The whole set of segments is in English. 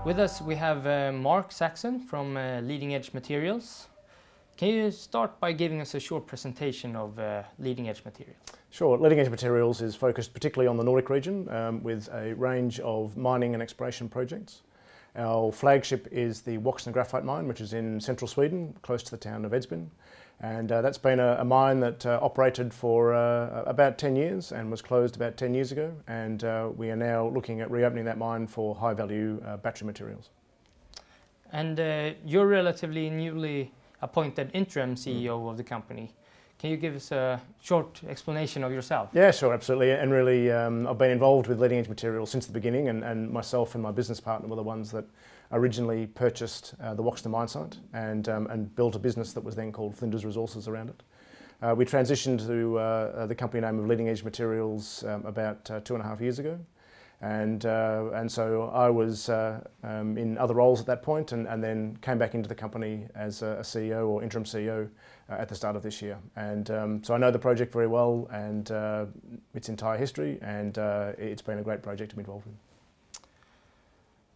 With us we have Mark Saxon from Leading Edge Materials. Can you start by giving us a short presentation of Leading Edge Materials? Sure. Leading Edge Materials is focused particularly on the Nordic region with a range of mining and exploration projects. Our flagship is the Woxna graphite mine, which is in central Sweden, close to the town of Edsbyn. And that's been a mine that operated for about 10 years and was closed about 10 years ago. And we are now looking at reopening that mine for high-value battery materials. And you're relatively newly appointed interim CEO of the company. Can you give us a short explanation of yourself? Yeah, sure, absolutely. And really, I've been involved with Leading Edge Materials since the beginning, and myself and my business partner were the ones that originally purchased the Woxna mine site and built a business that was then called Flinders Resources around it. We transitioned to the company name of Leading Edge Materials about 2.5 years ago. And so I was in other roles at that point and then came back into the company as a CEO or interim CEO at the start of this year. And so I know the project very well and its entire history, and it's been a great project to be involved with.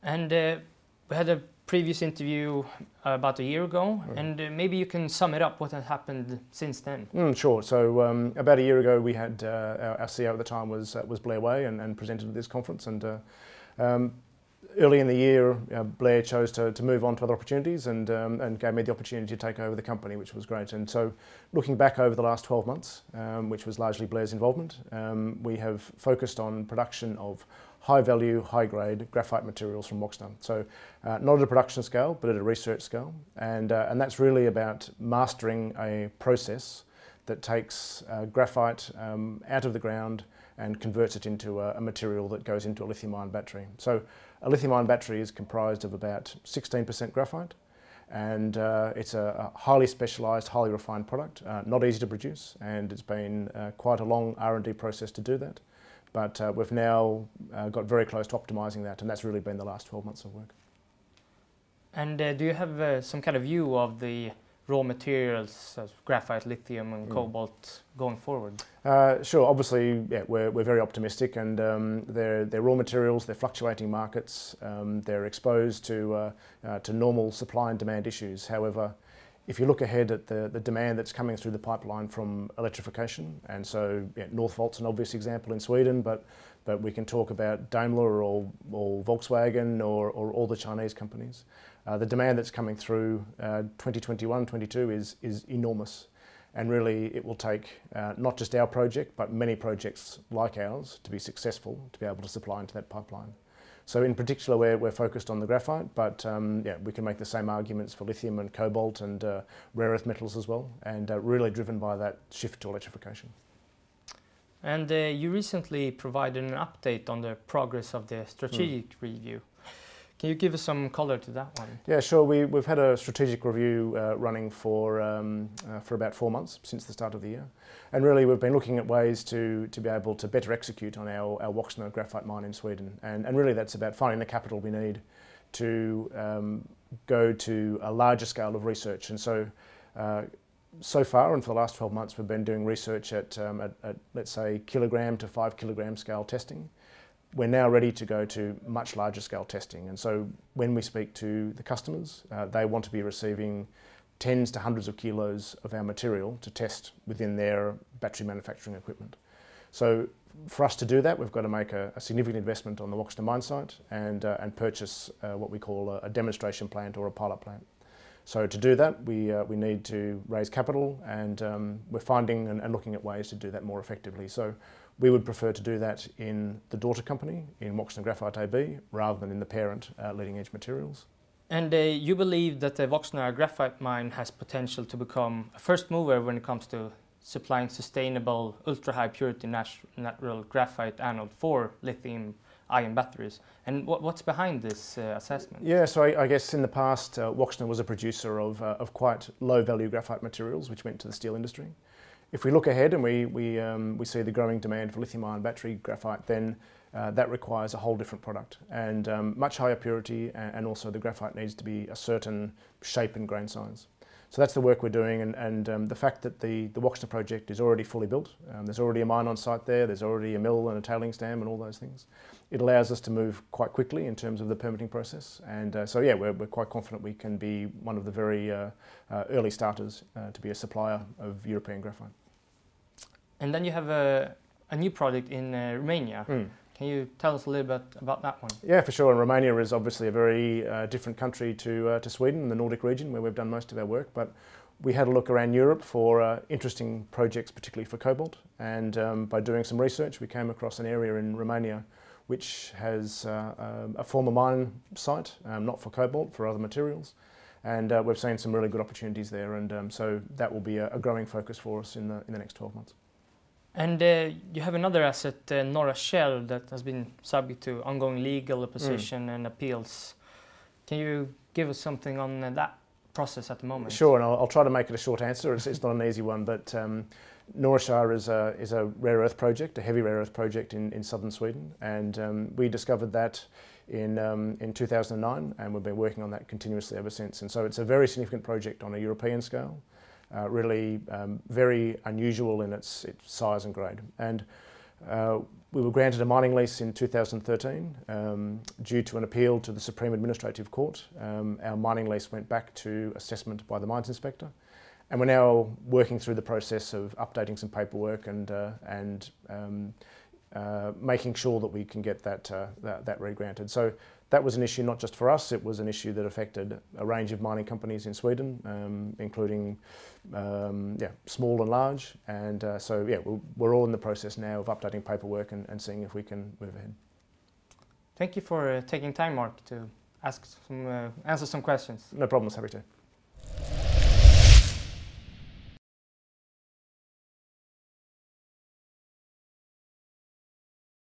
And we had a previous interview about a year ago, and maybe you can sum it up what has happened since then. Sure. So about a year ago, we had our CEO at the time was Blair Way and presented at this conference. And early in the year, Blair chose to move on to other opportunities and gave me the opportunity to take over the company, which was great. And so looking back over the last 12 months, which was largely Blair's involvement, we have focused on production of high-value, high-grade graphite materials from Woxna. So not at a production scale, but at a research scale. And that's really about mastering a process that takes graphite out of the ground and converts it into a material that goes into a lithium-ion battery. So a lithium-ion battery is comprised of about 16% graphite, and it's a highly specialised, highly refined product, not easy to produce, and it's been quite a long R&D process to do that. But we've now got very close to optimising that, and that's really been the last 12 months of work. And do you have some kind of view of the raw materials, as graphite, lithium and cobalt, going forward? Sure. Obviously, yeah, we're very optimistic, and they're raw materials, they're fluctuating markets, they're exposed to normal supply and demand issues. However, if you look ahead at the demand that's coming through the pipeline from electrification, and so Northvolt's an obvious example in Sweden, but we can talk about Daimler or Volkswagen or all the Chinese companies. The demand that's coming through 2021-22 is enormous, and really it will take not just our project but many projects like ours to be successful to be able to supply into that pipeline. So in particular we're focused on the graphite, but yeah, we can make the same arguments for lithium and cobalt and rare earth metals as well, and really driven by that shift to electrification. And you recently provided an update on the progress of the strategic review. Can you give us some color to that one? Yeah, sure. We've had a strategic review running for about 4 months since the start of the year, and really we've been looking at ways to be able to better execute on our Woxna graphite mine in Sweden, and really that's about finding the capital we need to go to a larger scale of research. And so far, and for the last 12 months, we've been doing research at let's say kilogram to 5 kilogram scale testing. We're now ready to go to much larger scale testing, and so when we speak to the customers, they want to be receiving tens to hundreds of kilos of our material to test within their battery manufacturing equipment. So for us to do that, we've got to make a significant investment on the Woxna mine site and purchase what we call a demonstration plant or a pilot plant. So to do that, we need to raise capital, and we're finding and looking at ways to do that more effectively. So we would prefer to do that in the daughter company, in Woxna Graphite AB, rather than in the parent, Leading Edge Materials. And you believe that the Woxna graphite mine has potential to become a first mover when it comes to supplying sustainable, ultra-high purity natural graphite anode for lithium-ion batteries. And what's behind this assessment? Yeah, so I guess in the past, Woxna was a producer of quite low-value graphite materials, which went to the steel industry. If we look ahead and we see the growing demand for lithium-ion battery graphite, then that requires a whole different product and much higher purity, and also the graphite needs to be a certain shape and grain size. So that's the work we're doing, and the fact that the Woxna project is already fully built, there's already a mine on site there's already a mill and a tailings dam and all those things. It allows us to move quite quickly in terms of the permitting process, and so yeah, we're quite confident we can be one of the very early starters to be a supplier of European graphite. And then you have a new project in Romania. Can you tell us a little bit about that one? Yeah, for sure. And Romania is obviously a very different country to Sweden and the Nordic region, where we've done most of our work. But we had a look around Europe for interesting projects, particularly for cobalt. And by doing some research, we came across an area in Romania which has a former mine site, not for cobalt, for other materials. And we've seen some really good opportunities there. And so that will be a growing focus for us in the next 12 months. And you have another asset, Nora Shire, that has been subject to ongoing legal opposition and appeals. Can you give us something on that process at the moment? Sure, and I'll try to make it a short answer. It's not an easy one, but Nora Shire is a rare earth project, a heavy rare earth project in southern Sweden, and we discovered that in 2009, and we've been working on that continuously ever since. And so it's a very significant project on a European scale. Really very unusual in its size and grade. And we were granted a mining lease in 2013 due to an appeal to the Supreme Administrative Court. Our mining lease went back to assessment by the mines inspector, and we're now working through the process of updating some paperwork and making sure that we can get that re-granted. So that was an issue not just for us, it was an issue that affected a range of mining companies in Sweden, including small and large. And so yeah, we're all in the process now of updating paperwork and seeing if we can move ahead. Thank you for taking time, Mark, to answer some questions. No problems, happy to.